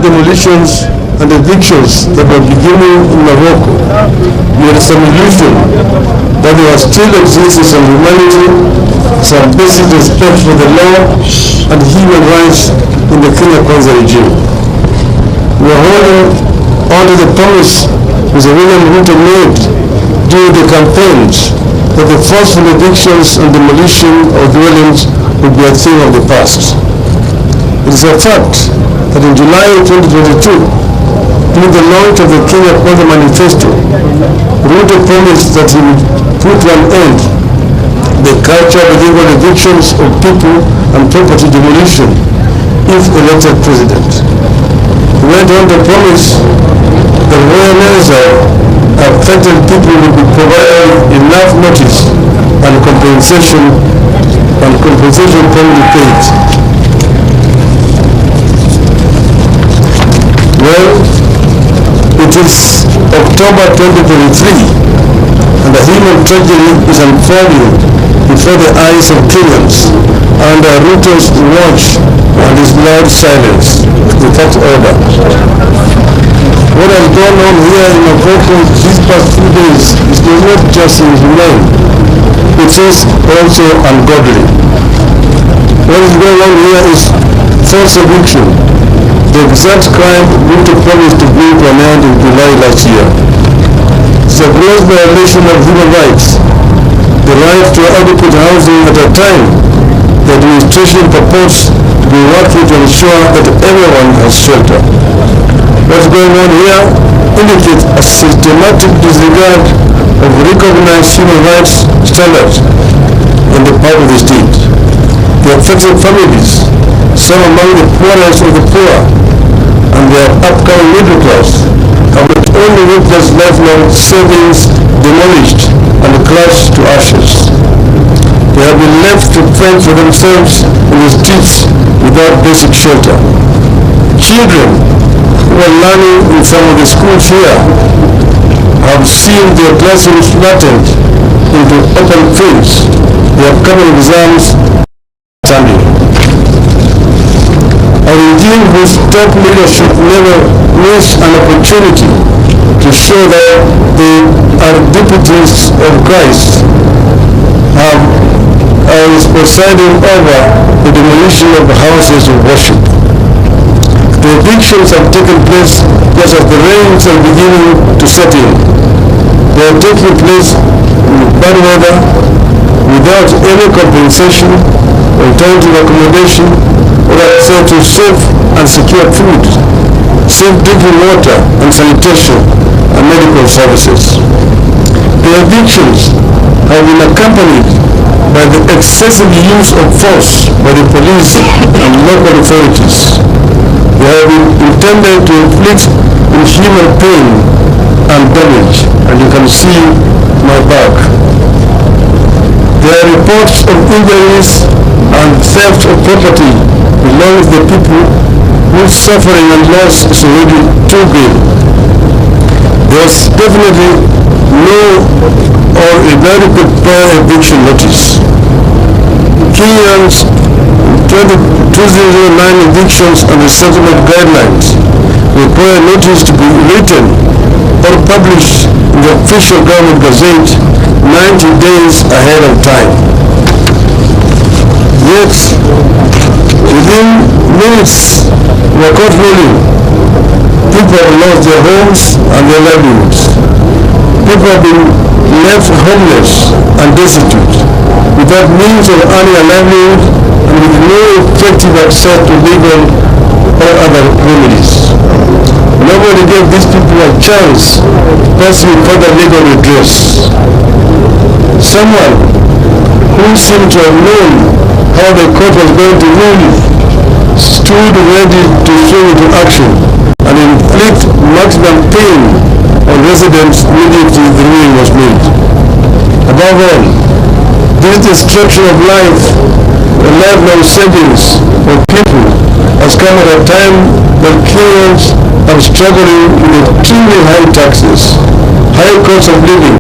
Demolitions and evictions that were beginning in Morocco, we had some illusion that there still exists some humanity, some basic respect for the law and human rights in the Kenya regime. We are holding on to the promise Mr. Ruto made during the campaigns that the forceful evictions and demolition of dwellings would be a thing of the past. It is a fact that in July 2022, during the launch of the Kenya Manifesto, Ruto promised that he would put an end to the culture of illegal evictions of people and property demolition if elected president. He went on to promise that where necessary, affected people would be provided enough notice and compensation promptly paid. Well, it is October 2023 and the human tragedy is unfolding before the eyes of Kenyans under Ruto's watch and his loud silence without order. What has gone on here in Morocco these past 2 days is not just inhumane, it is also ungodly. What is going on here is forced eviction, the exact crime Ruto promised to bring to an end in July last year. It's a gross violation of human rights, the right to adequate housing at a time the administration purports to be working to ensure that everyone has shelter. What's going on here indicates a systematic disregard of recognized human rights standards on the part of the state. The affected families, some among the poorest of the poor, and their upcoming middle class have not only witnessed lifelong savings demolished and crushed to ashes. They have been left to fend for themselves in the streets without basic shelter. Children who are learning in some of the schools here have seen their classrooms flattened into open fields. The upcoming exams standing. A regime whose top leadership never missed an opportunity to show that they are deputies of Christ is presiding over the demolition of houses of worship. The evictions have taken place just as the rains are beginning to set in. They are taking place in bad weather without any compensation, alternative accommodation, or access to safe and secure food, safe drinking water and sanitation and medical services. The evictions have been accompanied by the excessive use of force by the police and local authorities. They have been intended to inflict inhuman pain and damage, and you can see my back. There are reports of injuries and theft of property belongs to the people whose suffering and loss is already too great. There's definitely no or inadequate prior eviction notice. Kenyans 2009 evictions and the settlement guidelines require notice to be written or published in the official government gazette 90 days ahead of time. Yet, within minutes of a court ruling, people have lost their homes and their livelihoods. People have been left homeless and destitute, without means of earning a livelihood and with no effective access to legal or other remedies. Nobody gave these people a chance to pursue further legal redress. Someone who seemed to have known how the court was going to rule stood ready to swing into action and inflict maximum pain on residents immediately the ruling was made. Above all, this destruction of life The lifelong savings of people has come at a time when Kenyans are struggling with extremely high taxes, high cost of living,